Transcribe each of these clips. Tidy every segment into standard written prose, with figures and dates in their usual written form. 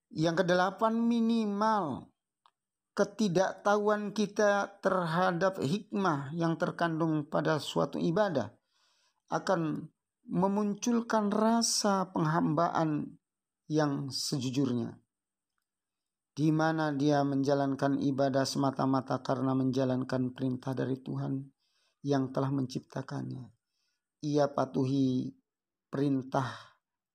Yang kedelapan, minimal ketidaktahuan kita terhadap hikmah yang terkandung pada suatu ibadah akan memunculkan rasa penghambaan yang sejujurnya, di mana dia menjalankan ibadah semata-mata karena menjalankan perintah dari Tuhan yang telah menciptakannya. Ia patuhi perintah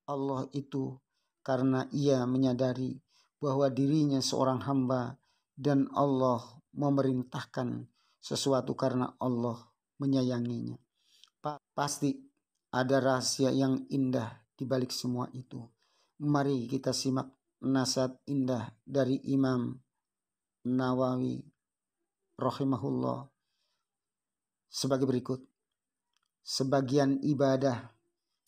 Allah itu karena ia menyadari bahwa dirinya seorang hamba dan Allah memerintahkan sesuatu karena Allah menyayanginya. Pasti ada rahasia yang indah di balik semua itu. Mari kita simak nasihat indah dari Imam Nawawi rahimahullah sebagai berikut. Sebagian ibadah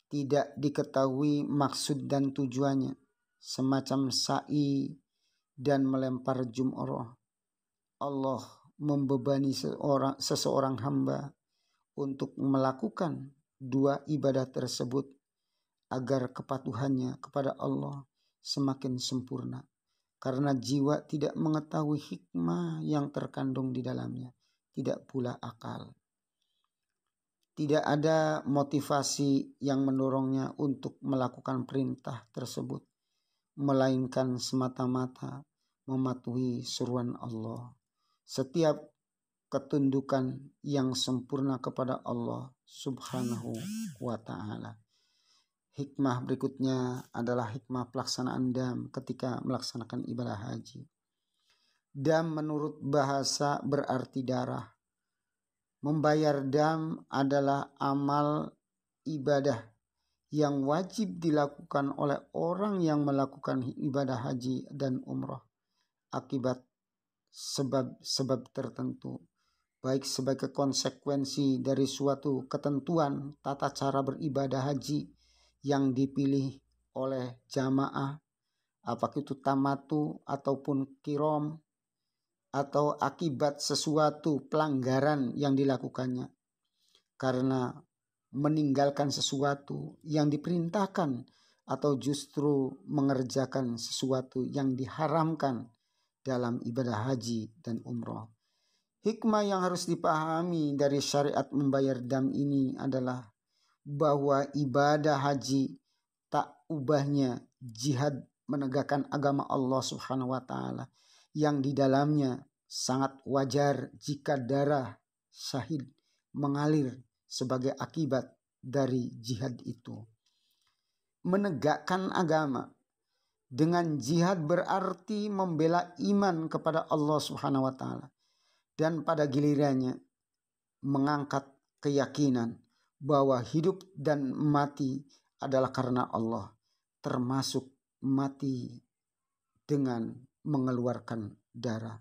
tidak diketahui maksud dan tujuannya, semacam sa'i dan melempar jumroh. Allah membebani seseorang hamba untuk melakukan dua ibadah tersebut agar kepatuhannya kepada Allah semakin sempurna, karena jiwa tidak mengetahui hikmah yang terkandung di dalamnya, tidak pula akal. Tidak ada motivasi yang mendorongnya untuk melakukan perintah tersebut, melainkan semata-mata mematuhi seruan Allah. Setiap ketundukan yang sempurna kepada Allah Subhanahu wa ta'ala. Hikmah berikutnya adalah hikmah pelaksanaan dam ketika melaksanakan ibadah haji. Dam menurut bahasa berarti darah. Membayar dam adalah amal ibadah yang wajib dilakukan oleh orang yang melakukan ibadah haji dan umroh akibat sebab-sebab tertentu, baik sebagai konsekuensi dari suatu ketentuan tata cara beribadah haji yang dipilih oleh jamaah, apakah itu tamatu ataupun kirom, atau akibat sesuatu pelanggaran yang dilakukannya karena meninggalkan sesuatu yang diperintahkan atau justru mengerjakan sesuatu yang diharamkan dalam ibadah haji dan umroh. Hikmah yang harus dipahami dari syariat membayar dam ini adalah bahwa ibadah haji tak ubahnya jihad menegakkan agama Allah Subhanahu wa ta'ala, yang di dalamnya sangat wajar jika darah syahid mengalir sebagai akibat dari jihad itu. Menegakkan agama dengan jihad berarti membela iman kepada Allah Subhanahu wa ta'ala, dan pada gilirannya mengangkat keyakinan bahwa hidup dan mati adalah karena Allah, termasuk mati dengan mengeluarkan darah.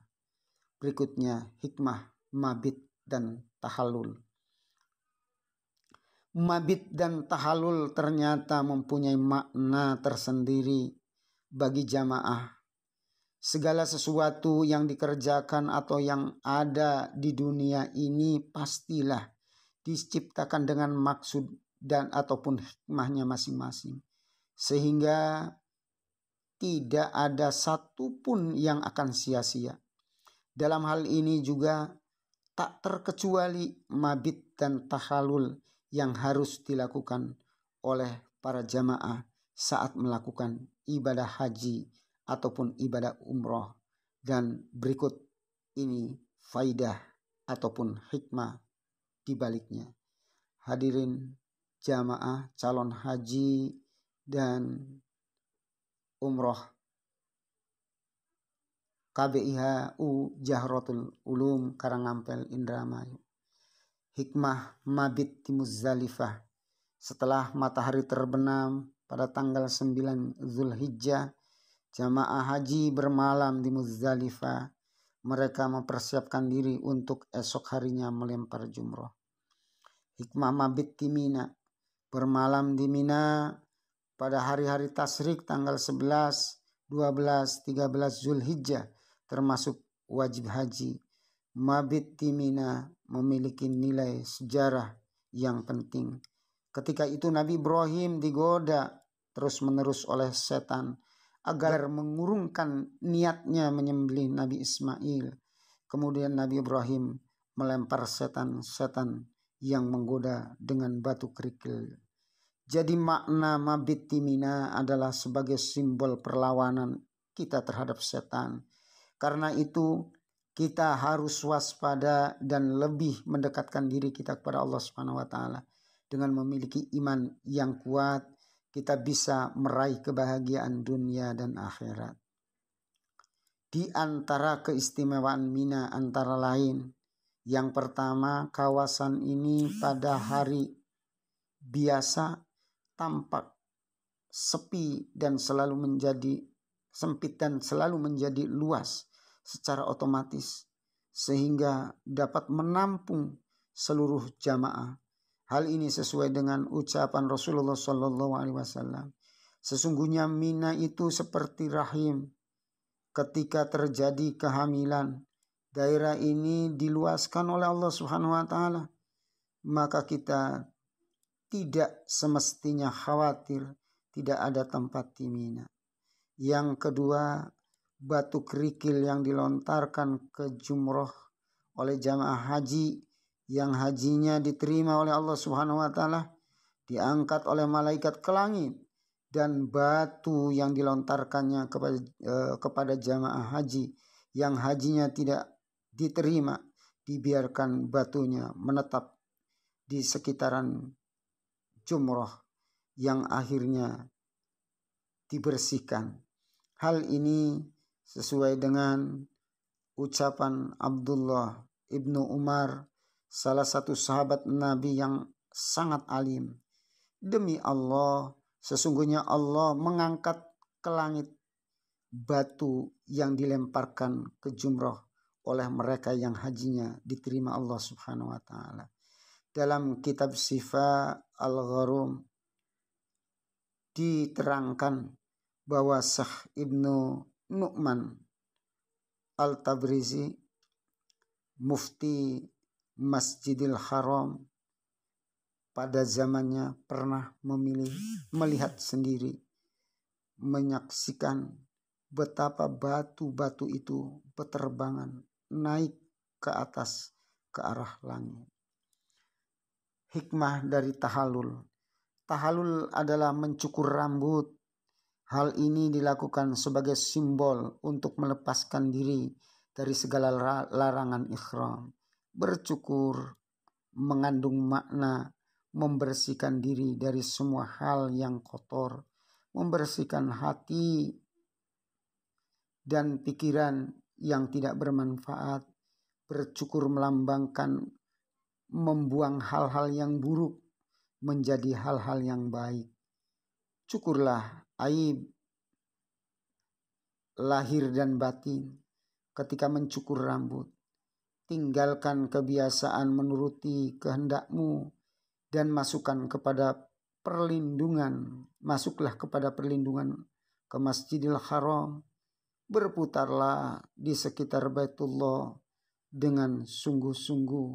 Berikutnya hikmah mabit dan tahallul. Mabit dan tahallul ternyata mempunyai makna tersendiri bagi jamaah. Segala sesuatu yang dikerjakan atau yang ada di dunia ini pastilah diciptakan dengan maksud dan ataupun hikmahnya masing-masing, sehingga tidak ada satupun yang akan sia-sia. Dalam hal ini juga tak terkecuali mabit dan tahallul yang harus dilakukan oleh para jamaah saat melakukan ibadah haji ataupun ibadah umroh. Dan berikut ini faidah ataupun hikmah di baliknya. Hadirin jamaah calon haji dan umroh KBIHU Jahratul Ulum Karangampel Indramayu. Hikmah mabit di Muzdalifah. Setelah matahari terbenam pada tanggal 9 Zulhijjah, jamaah haji bermalam di Muzdalifah. Mereka mempersiapkan diri untuk esok harinya melempar jumroh. Hikmah mabit di Mina. Bermalam di Mina pada hari-hari tasyrik tanggal 11, 12, 13 Zulhijjah termasuk wajib haji. Mabit di Mina memiliki nilai sejarah yang penting. Ketika itu Nabi Ibrahim digoda terus-menerus oleh setan agar mengurungkan niatnya menyembelih Nabi Ismail. Kemudian Nabi Ibrahim melempar setan-setan yang menggoda dengan batu kerikil. Jadi makna mabit di Mina adalah sebagai simbol perlawanan kita terhadap setan. Karena itu kita harus waspada dan lebih mendekatkan diri kita kepada Allah Subhanahu wa taala. Dengan memiliki iman yang kuat, kita bisa meraih kebahagiaan dunia dan akhirat. Di antara keistimewaan Mina antara lain, yang pertama, kawasan ini pada hari biasa tampak sepi dan selalu menjadi sempit dan selalu menjadi luas secara otomatis sehingga dapat menampung seluruh jamaah. Hal ini sesuai dengan ucapan Rasulullah SAW. Sesungguhnya Mina itu seperti rahim. Ketika terjadi kehamilan, daerah ini diluaskan oleh Allah Subhanahu wa taala. Maka kita tidak semestinya khawatir tidak ada tempat di Mina. Yang kedua, batu kerikil yang dilontarkan ke jumroh oleh jamaah haji yang hajinya diterima oleh Allah Subhanahu wa taala diangkat oleh malaikat ke langit, dan batu yang dilontarkannya kepada jamaah haji yang hajinya tidak diterima dibiarkan batunya menetap di sekitaran jumroh yang akhirnya dibersihkan. Hal ini sesuai dengan ucapan Abdullah ibnu Umar, salah satu sahabat Nabi yang sangat alim. Demi Allah, sesungguhnya Allah mengangkat ke langit batu yang dilemparkan ke jumroh oleh mereka yang hajinya diterima Allah Subhanahu wa taala. Dalam kitab Syifa Al-Gharum diterangkan bahwa Syekh Ibnu Nu'man Al-Tabrizi, mufti Masjidil Haram, pada zamannya pernah melihat sendiri, menyaksikan betapa batu-batu itu berterbangan naik ke atas ke arah langit. Hikmah dari tahallul. Tahallul adalah mencukur rambut. Hal ini dilakukan sebagai simbol untuk melepaskan diri dari segala larangan ihram. Bercukur mengandung makna membersihkan diri dari semua hal yang kotor, membersihkan hati dan pikiran yang tidak bermanfaat. Bercukur melambangkan membuang hal-hal yang buruk menjadi hal-hal yang baik. Cukurlah aib lahir dan batin ketika mencukur rambut. Tinggalkan kebiasaan menuruti kehendakmu dan masuklah kepada perlindungan ke Masjidil Haram. Berputarlah di sekitar Baitullah dengan sungguh-sungguh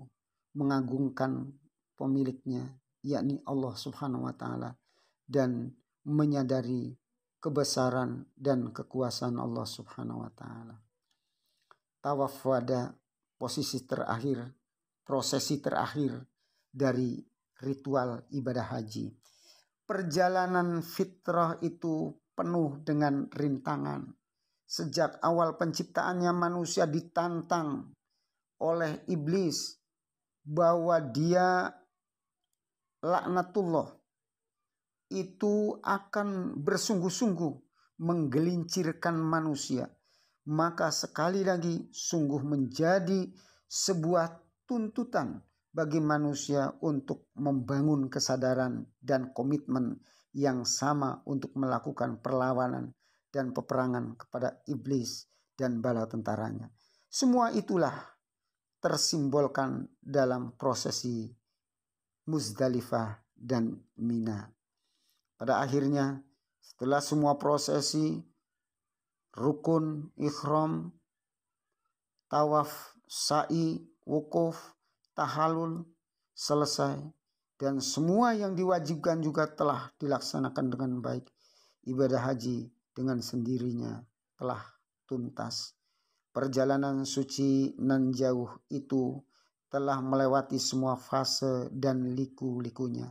mengagungkan pemiliknya, yakni Allah Subhanahu wa taala, dan menyadari kebesaran dan kekuasaan Allah Subhanahu wa taala. Tawaf wada, prosesi terakhir dari ritual ibadah haji. Perjalanan fitrah itu penuh dengan rintangan. Sejak awal penciptaannya manusia ditantang oleh iblis bahwa dia laknatullah itu akan bersungguh-sungguh menggelincirkan manusia. Maka sekali lagi sungguh menjadi sebuah tuntutan bagi manusia untuk membangun kesadaran dan komitmen yang sama untuk melakukan perlawanan dan peperangan kepada iblis dan bala tentaranya. Semua itulah tersimbolkan dalam prosesi Muzdalifah dan Mina. Pada akhirnya, setelah semua prosesi, rukun, ihram, tawaf, sa'i, wukuf, tahallul selesai, dan semua yang diwajibkan juga telah dilaksanakan dengan baik, ibadah haji dengan sendirinya telah tuntas. Perjalanan suci nan jauh itu telah melewati semua fase dan liku-likunya.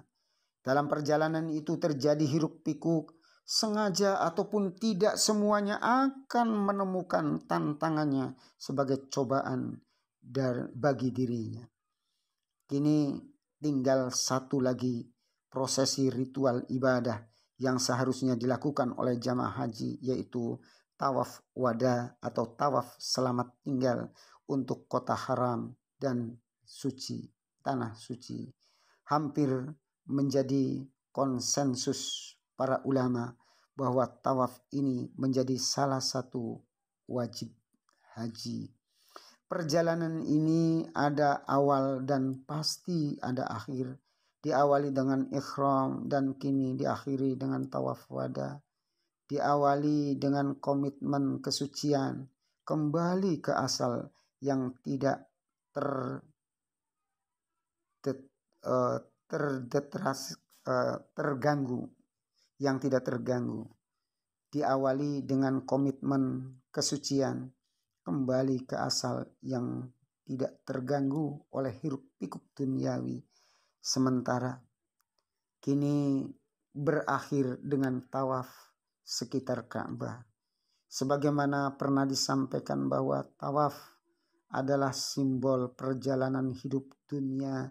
Dalam perjalanan itu terjadi hiruk pikuk, sengaja ataupun tidak, semuanya akan menemukan tantangannya sebagai cobaan bagi dirinya. Kini tinggal satu lagi prosesi ritual ibadah yang seharusnya dilakukan oleh jamaah haji, yaitu tawaf wada atau tawaf selamat tinggal untuk kota haram dan suci, tanah suci. Hampir menjadi konsensus para ulama bahwa tawaf ini menjadi salah satu wajib haji. Perjalanan ini ada awal dan pasti ada akhir. Diawali dengan ikhram dan kini diakhiri dengan tawaf wada. Diawali dengan komitmen kesucian, kembali ke asal yang tidak terganggu, yang tidak terganggu. Diawali dengan komitmen kesucian, kembali ke asal yang tidak terganggu oleh hiruk pikuk duniawi. Sementara kini berakhir dengan tawaf sekitar Ka'bah. Sebagaimana pernah disampaikan bahwa tawaf adalah simbol perjalanan hidup dunia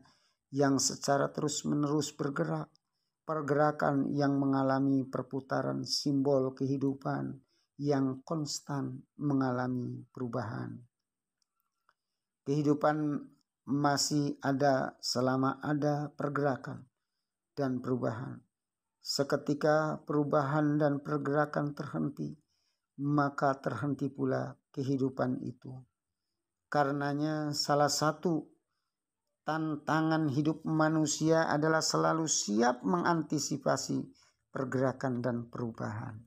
yang secara terus-menerus bergerak. Pergerakan yang mengalami perputaran, simbol kehidupan yang konstan mengalami perubahan. Kehidupan masih ada selama ada pergerakan dan perubahan. Seketika perubahan dan pergerakan terhenti, maka terhenti pula kehidupan itu. Karenanya salah satu tantangan hidup manusia adalah selalu siap mengantisipasi pergerakan dan perubahan.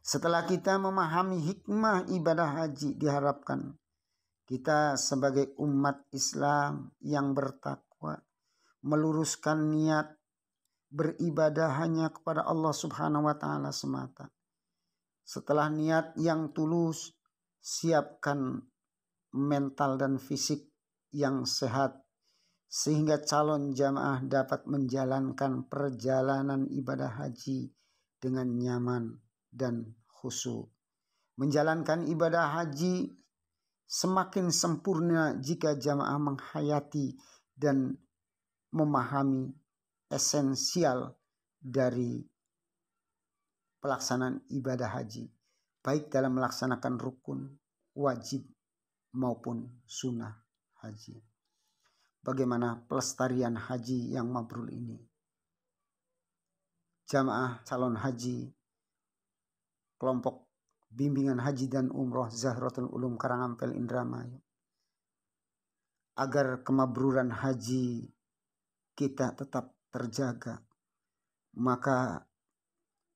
Setelah kita memahami hikmah ibadah haji, diharapkan kita sebagai umat Islam yang bertakwa meluruskan niat beribadah hanya kepada Allah Subhanahu wa taala semata. Setelah niat yang tulus, siapkan mental dan fisik yang sehat sehingga calon jamaah dapat menjalankan perjalanan ibadah haji dengan nyaman dan khusyuk. Menjalankan ibadah haji semakin sempurna jika jamaah menghayati dan memahami esensial dari pelaksanaan ibadah haji, baik dalam melaksanakan rukun, wajib maupun sunnah haji. Bagaimana pelestarian haji yang mabrur ini? Jamaah calon haji kelompok bimbingan haji dan umroh Zahratul Ulum Karangampel Indramayu, agar kemabruran haji kita tetap terjaga, maka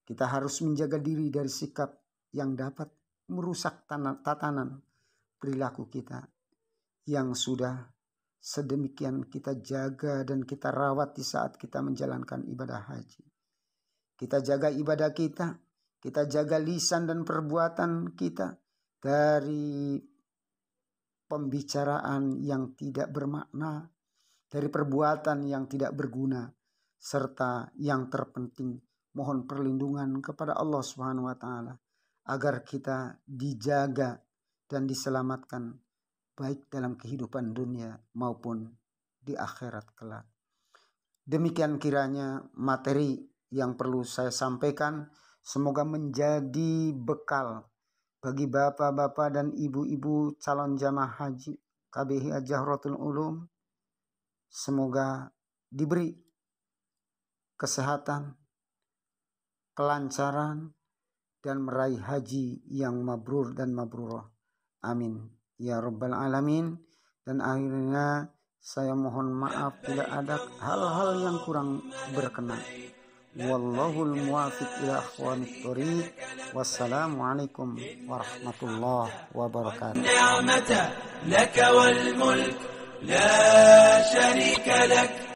kita harus menjaga diri dari sikap yang dapat merusak tatanan perilaku kita yang sudah sedemikian kita jaga dan kita rawat di saat kita menjalankan ibadah haji. Kita jaga ibadah kita jaga lisan dan perbuatan kita dari pembicaraan yang tidak bermakna, dari perbuatan yang tidak berguna, serta yang terpenting mohon perlindungan kepada Allah Subhanahu wa taala agar kita dijaga dan diselamatkan baik dalam kehidupan dunia maupun di akhirat kelak. Demikian kiranya materi yang perlu saya sampaikan, semoga menjadi bekal bagi bapak-bapak dan ibu-ibu calon jamaah haji KBH Zahratul Ulum. Semoga diberi kesehatan, kelancaran, dan meraih haji yang mabrur dan mabrurah. Amin ya rabbal alamin. Dan akhirnya saya mohon maaf bila ada hal-hal yang kurang berkenan. Wallahul muwafiq ila aqwamit thoriq. Wassalamualaikum warahmatullahi wabarakatuh. Ni'mata laka wal mulk la sharika lak.